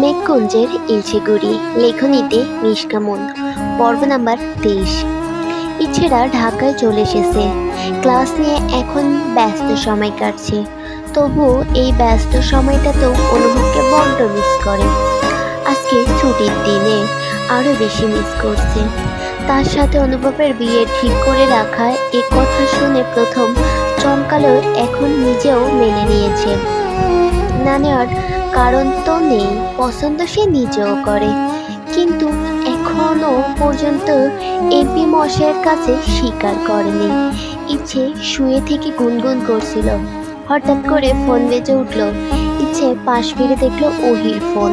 মেঘকুঞ্জের ইলশেগুড়ি লেখনীতে নিষ্কামন পর্ব নাম্বার 23। ইচ্ছেরা ঢাকায় চলে এসেছে। ক্লাস নিয়ে এখন ব্যস্ত সময় কাটছে, তবুও এই ব্যস্ত সময়টাতেও অনুভবকে বড্ড মিস করে। আজকে ছুটির দিনে আরও বেশি মিস করছে। তার সাথে অনুভবের বিয়ে ঠিক করে রাখা এ কথা শুনে প্রথম চমকালেও এখন নিজেও মেনে নিয়েছে। না নেওয়ার কারণ তো নেই, পছন্দ সে নিজেও করে, কিন্তু এখনো পর্যন্ত এমপি মশাইয়ের কাছে স্বীকার করেনি। ইচ্ছে শুয়ে থেকে গুনগুন করছিল, হঠাৎ করে ফোন বেজে উঠল। ইচ্ছে পাশ ফিরে দেখলো ওহির ফোন।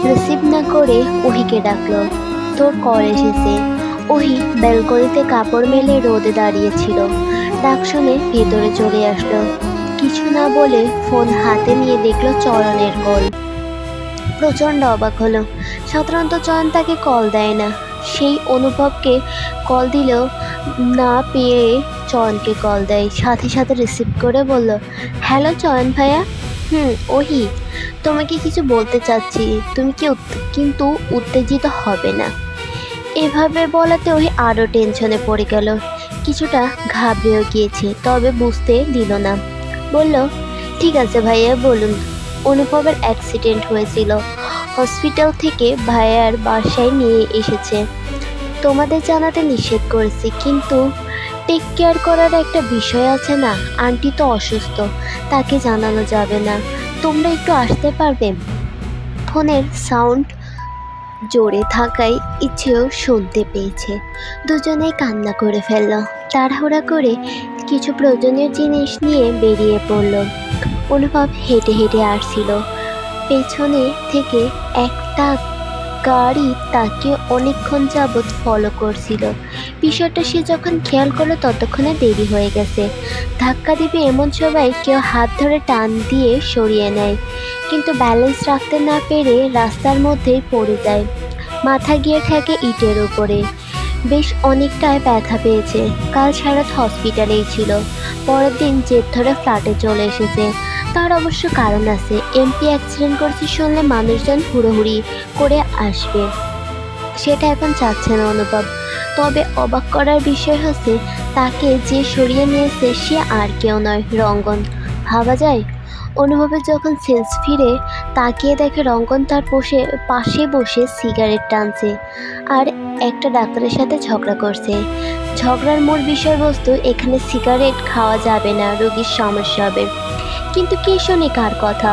রিসিভ না করে ওহিকে ডাকলো। তোর কল এসেছে। ওহি ব্যালকনিতে কাপড় মেলে রোদে দাঁড়িয়েছিল। ডাক শুনে ভেতরে চলে আসলো। কিছু না বলে ফোন হাতে নিয়ে দেখলো চয়নের কল। প্রচণ্ড অবাক হলো। সাধারণত চয়ন তাকে কল দেয় না। সেই অনুভবকে কল দিলেও না পেয়ে চয়নকে কল দেয়। সাথে সাথে রিসিভ করে বলল, হ্যালো চয়ন ভাইয়া। ওহি, তোমাকে কিছু বলতে চাচ্ছি, তুমি কি কিন্তু উত্তেজিত হবে না। এভাবে বলাতে ওহি আরও টেনশনে পড়ে গেল। কিছুটা ঘাবড়েও গিয়েছে, তবে বুঝতে দিল না। বলল, ঠিক আছে ভাইয়া বলুন। অনুভবের অ্যাক্সিডেন্ট হয়েছিল, হসপিটাল থেকে ভাইয়ার বাসায় নিয়ে এসেছে। তোমাদের জানাতে নিষেধ করেছি, কিন্তু টেক কেয়ার করার একটা বিষয় আছে না। আন্টি তো অসুস্থ, তাকে জানানো যাবে না। তোমরা একটু আসতে পারবে? ফোনের সাউন্ড জোরে থাকায় ইচ্ছেও শুনতে পেয়েছে। দুজনেই কান্না করে ফেলল। তাড়াহুড়া করে কিছু প্রয়োজনীয় জিনিস নিয়ে বেরিয়ে পড়ল। অনুভব হেঁটে হেঁটে আসছিল। পেছনে থেকে একটা গাড়ি তাকে অনেকক্ষণ যাবৎ ফলো করছিল। বিষয়টা সে যখন খেয়াল করলো ততক্ষণে দেরি হয়ে গেছে। ধাক্কা দিবে এমন সময় কেউ হাত ধরে টান দিয়ে সরিয়ে নেয়, কিন্তু ব্যালেন্স রাখতে না পেরে রাস্তার মধ্যেই পড়ে যায়। মাথা গিয়ে ঠেকে ইটের উপরে। বেশ অনেকটাই ব্যথা পেয়েছে। কাল সারাত হসপিটালেই ছিল। পরের দিন জেদ ধরে ফ্ল্যাটে চলে এসেছে। তার অবশ্য কারণ আছে। এমপি অ্যাক্সিডেন্ট করেছে শুনলে মানুষজন হুড়োহুড়ি করে আসবে, সেটা এখন চাচ্ছে না অনুভব। তবে অবাক করার বিষয় হচ্ছে, তাকে যে সরিয়ে নিয়েছে সে আর কেউ নয়, রঙ্গন। ভাবা যায়? অনুভবের যখন সেন্স ফিরে তাকিয়ে দেখে রঙ্গন তার পাশে বসে সিগারেট টানছে আর একটা ডাক্তারের সাথে ঝগড়া করছে। ঝগড়ার মূল বিষয়বস্তু, এখানে সিগারেট খাওয়া যাবে না, রোগীর সমস্যা হবে। কিন্তু কে শোনে কার কথা?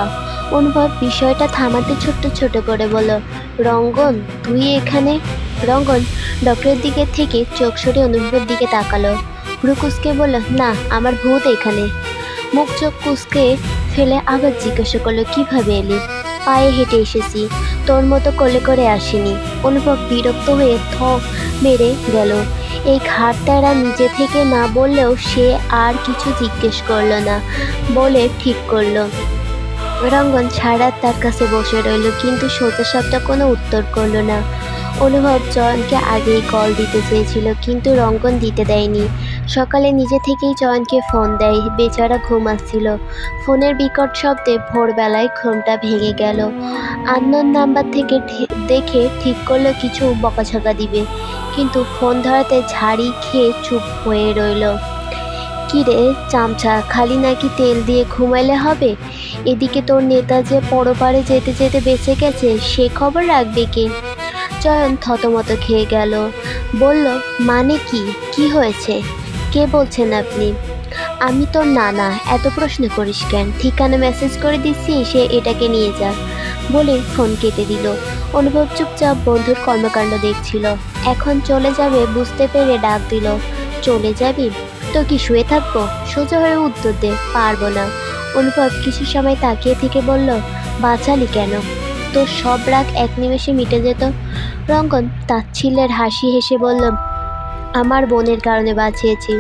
অনুভব বিষয়টা থামাতে ছোট করে বলল, রঙ্গন তুই এখানে? রঙ্গন ডক্টরের দিকে থেকে চোখ সরিয়ে অনুভবের দিকে তাকালো। ভ্রু কুঁচকে বলল, না, আমার ভূত এখানে। মুখ চোখ কুঁচকে ফেলে আবার জিজ্ঞাসা করলো, কিভাবে এলি? পায়ে হেঁটে এসেছি, তোর মতো কোলে করে আসিনি। অনুভব বিরক্ত হয়ে মেরে গেল। এই ঘাটতারা নিজে থেকে না বললেও সে আর কিছু জিজ্ঞেস করলো না বলে ঠিক করলো। রঙ্গন সারা তার কাছে বসে রইল, কিন্তু সোজাসাপটা কোনো উত্তর করলো না। অনুভব চয়নকে আগেই কল দিতে চেয়েছিল, কিন্তু রঙ্গন দিতে দেয়নি। সকালে নিজে থেকেই চয়নকে ফোন দেয়। বেচারা ঘুমাচ্ছিল। ফোনের বিকট শব্দে ভোরবেলায় ঘুমটা ভেঙে গেল। আননোন নাম্বার থেকে দেখে ঠিক করলো কিছু বকাঝকা দিবে, কিন্তু ফোন ধরাতে ঝাড়ি খেয়ে চুপ হয়ে রইল। কিরে চামচা, খালি নাকি তেল দিয়ে ঘুমাইলে হবে? এদিকে তোর নেতা যে পরপারে যেতে যেতে বেঁচে গেছে, সে খবর রাখবে কে? চয়ন থতমত খেয়ে গেল। বলল, মানে কি হয়েছে? কে বলছেন আপনি? আমি তোর নানা, এত প্রশ্ন করিস কেন? ঠিকানা মেসেজ করে দিচ্ছি, সে এটাকে নিয়ে যা বলে ফোন কেটে দিল। অনুভব চুপচাপ বন্ধুর কর্মকাণ্ড দেখছিল। এখন চলে যাবে বুঝতে পেরে ডাক দিল, চলে যাবি? তো কি শুয়ে থাকবো? সোজা হয়ে উত্তর দে, পারবো না। অনুভব কিছু সময় তাকিয়ে থেকে বলল, বাঁচালি কেন? তোর সব রাগ এক নিমেষে মিটে যেত। রঙ্গন তাচ্ছিল্যের হাসি হেসে বলল, আমার বোনের কারণে বাঁচিয়েছি।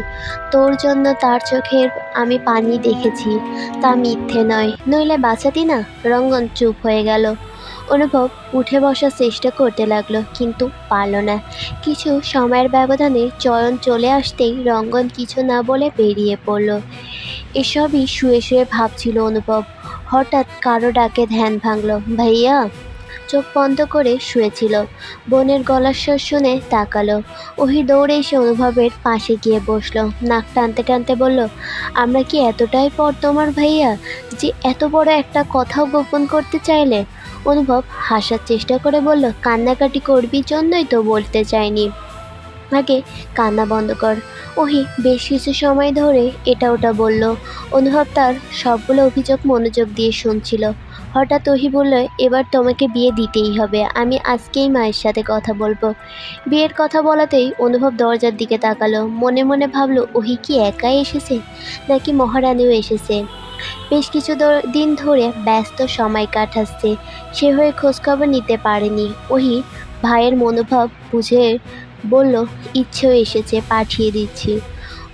তোর জন্য তার চোখের আমি পানি দেখেছি, তা মিথ্যে নয়, নইলে বাঁচাতি না। রঙ্গন চুপ হয়ে গেল। অনুভব উঠে বসার চেষ্টা করতে লাগলো, কিন্তু পারল না। কিছু সময়ের ব্যবধানে চয়ন চলে আসতেই রঙ্গন কিছু না বলে বেরিয়ে পড়ল। এসবই শুয়ে শুয়ে ভাবছিল অনুভব। হঠাৎ কারো ডাকে ধ্যান ভাঙল। ভাইয়া! চোখ বন্ধ করে শুয়েছিল। বোনের গলার স্বর শুনে তাকালো। ওহি দৌড়ে এসে অনুভবের পাশে গিয়ে বসলো। নাক টানতে টানতে বলল, আমরা কি এতটাই পর তোমার ভাইয়া যে এত বড় একটা কথাও গোপন করতে চাইলে? অনুভব হাসার চেষ্টা করে বলল, কান্নাকাটি করবি জন্যই তো বলতে চাইনি। আগে কান্না বন্ধ কর। ওহি বেশ কিছু সময় ধরে এটা ওটা বলল। অনুভব তার সবগুলো অভিযোগ মনোযোগ দিয়ে শুনছিল। হঠাৎ ওহি বলল, এবার তোমাকে বিয়ে দিতেই হবে। আমি আজকেই মায়ের সাথে কথা বলবো। বিয়ের কথা বলাতেই অনুভব দরজার দিকে তাকালো। মনে মনে ভাবলো, ওহি কি একাই এসেছে নাকি মহারানীও এসেছে? বেশ কিছু দিন ধরে ব্যস্ত সময় কাটাচ্ছে, সে হয়ে খোঁজখবর নিতে পারেনি। ওহি ভাইয়ের মনোভাব বুঝে বলল, ইচ্ছেও এসেছে, পাঠিয়ে দিচ্ছি।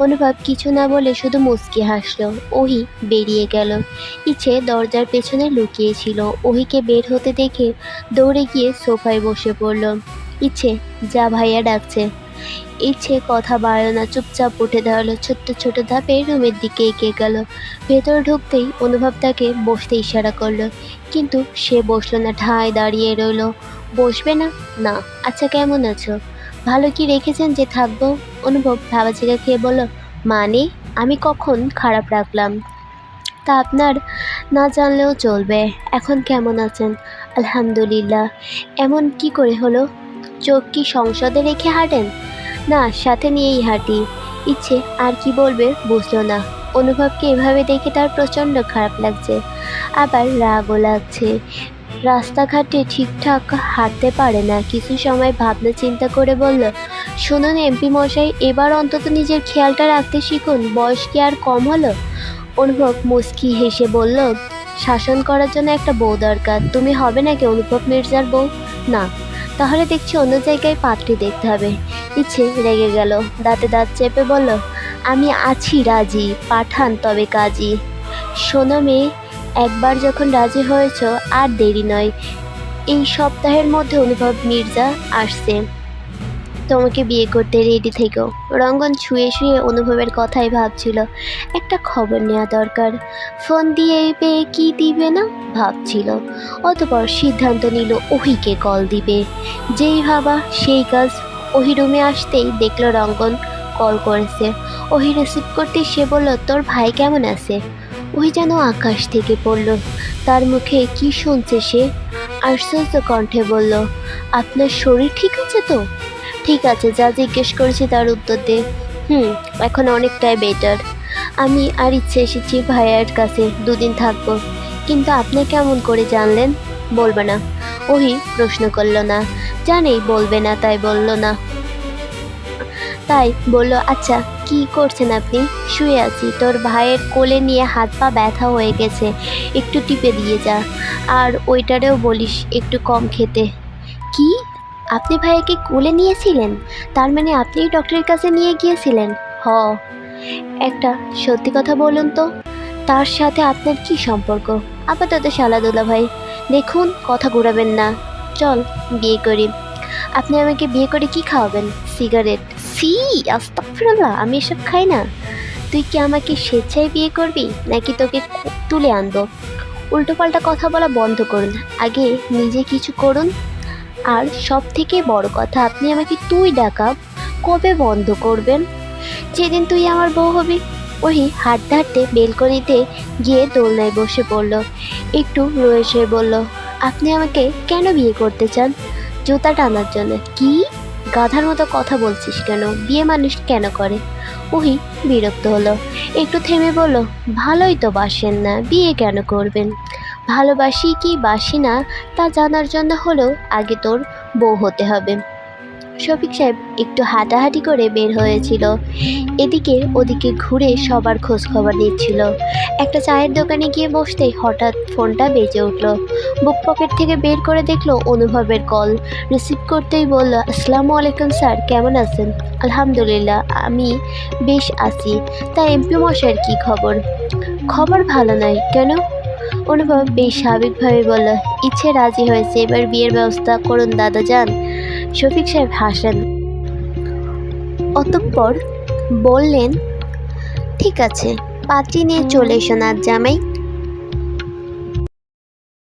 অনুভব কিছু না বলে শুধু মুচকি হাসলো। ওহি বেরিয়ে গেল। ইচ্ছে দরজার পেছনে লুকিয়েছিল। ওহিকে বের হতে দেখে দৌড়ে গিয়ে সোফায় বসে পড়ল। ইচ্ছে, যা ভাইয়া ডাকছে। ইচ্ছে কথা বাড়ল না, চুপচাপ উঠে দাঁড়ালো। ছোট্ট ছোট ধাপে রুমের দিকে এগিয়ে গেল। ভেতর ঢুকতেই অনুভব তাকে বসতে ইশারা করলো, কিন্তু সে বসলো না, ঠায় দাঁড়িয়ে রইল। বসবে না? না। আচ্ছা, কেমন আছো? ভালো, কি রেখেছেন যে থাকবো? অনুভব ভাবাচিকা খেয়ে বলল, মানে আমি কখন খারাপ রাখলাম? তা আপনার না জানলেও চলবে। এখন কেমন আছেন? আলহামদুলিল্লাহ। এমন কি করে হলো? চোখ কি সংসদে রেখে হাঁটেন? না, সাথে নিয়েই হাঁটি। ইচ্ছে আর কি বলবে বুঝলো না। অনুভবকে এভাবে দেখে তার প্রচণ্ড খারাপ লাগছে, আবার রাগও লাগছে। রাস্তাঘাটে ঠিকঠাক হাঁটতে পারে না। কিছু সময় ভাবনা চিন্তা করে বলল, শুনুন এমপি মশাই, এবার অন্তত নিজের খেয়ালটা রাখতে শিখুন। বয়স কি আর কম হলো? অনুভব মুচকি হেসে বলল, শাসন করার জন্য একটা বউ দরকার। তুমি হবে নাকি অনুভব মির্জার বউ? না। তাহলে দেখছি অন্য জায়গায় পাত্রী দেখতে হবে। ইচ্ছে রেগে গেল, দাঁতে দাঁত চেপে বলল, আমি আছি রাজি, পাঠান তবে কাজী। শোনো মেয়ে, একবার যখন রাজি হয়েছ আর দেরি নয়। এই সপ্তাহের মধ্যে অনুভব মির্জা আসছে, তোমাকে বিয়ে করতে রেডি থেকো। রঙ্গন শুয়ে শুয়ে অনুভবের কথাই ভাবছিল। একটা খবর নেওয়া দরকার। ফোন দিয়ে পেয়ে কি দিবে না ভাবছিল। অতঃপর সিদ্ধান্ত নিল ওহিকে কল দিবে। যেই ভাবা সেই কাজ। ওহি রুমে আসতেই দেখলো রঙ্গন কল করেছে। ওহি রিসিভ করতে সে বলল, তোর ভাই কেমন আছে? ওহি যেন আকাশ থেকে পড়ল। তার মুখে কি শুনছে সে? আশ্চর্য কণ্ঠে বলল, আপনার শরীর ঠিক আছে তো? ঠিক আছে, যা জিজ্ঞেস করেছি তার উত্তর দে। এখন অনেকটাই বেটার। আমি আর ইচ্ছে এসেছি ভাইয়ার কাছে, দুদিন থাকবো। কিন্তু আপনি কেমন করে জানলেন? বলবে না। ওহি প্রশ্ন করল না। জানেই বলবে না, তাই বলল, আচ্ছা কি করছেন আপনি? শুয়ে আছি, তোর ভাইয়ের কোলে নিয়ে হাত পা ব্যথা হয়ে গেছে, একটু টিপে দিয়ে যা। আর ওইটারেও বলিস একটু কম খেতে। কি? আপনি ভাইয়াকে কোলে নিয়েছিলেন? তার মানে আপনিই ডক্টরের কাছে নিয়ে গিয়েছিলেন? হ। একটা সত্যি কথা বলুন তো, তার সাথে আপনার কি সম্পর্ক? আপাতত শালা দুলা ভাই। দেখুন, কথা ঘুরাবেন না। চল বিয়ে করি। আপনি আমাকে বিয়ে করে কি খাওয়াবেন? সিগারেট? সি, আস্তাগফিরুল্লাহ, আমি এসব খাই না। তুই কি আমাকে স্বেচ্ছায় বিয়ে করবি নাকি তোকে তুলে আনবো? উল্টোপাল্টা কথা বলা বন্ধ করুন, আগে নিজে কিছু করুন। আর সব থেকে বড় কথা, আপনি আমাকে তুই ডাকা কবে বন্ধ করবেন? যেদিন তুই আমার বউ হবি। ওহি হাঁটতে হাঁটতে বেলকনিতে গিয়ে দোলনায় বসে পড়ল। একটু রয়েছে বলল, আপনি আমাকে কেন বিয়ে করতে চান? জুতা টানার জন্য। কি গাধার মতো কথা বলছিস কেন? বিয়ে মানুষ কেন করে? ওহি বিরক্ত হলো, একটু থেমে বলল, ভালোই তো বাসেন না, বিয়ে কেন করবেন? ভালোবাসি কি বাসি না তা জানার জন্য হলেও আগে তোর বউ হতে হবে। শফিক সাহেব একটু হাঁটাহাঁটি করে বের হয়েছিল। এদিকে ওদিকে ঘুরে সবার খোঁজ খবর নিচ্ছিল। একটা চায়ের দোকানে গিয়ে বসতেই হঠাৎ ফোনটা বেজে উঠল। বুক পকেট থেকে বের করে দেখলো অনুভবের কল। রিসিভ করতেই বলল, আসসালামু আলাইকুম স্যার, কেমন আছেন? আলহামদুলিল্লাহ, আমি বেশ আছি। তা এমপি মশাইয়ের কি খবর? খবর ভালো নয়। কেন? অনুভব বেশ স্বাভাবিকভাবে বলল, ইচ্ছে রাজি হয়েছে, এবার বিয়ের ব্যবস্থা করুন দাদা যান। শফিক সাহেব হাসেন, অতঃপর বললেন, ঠিক আছে, পাত্রী নিয়ে চলে এসো না জামাই।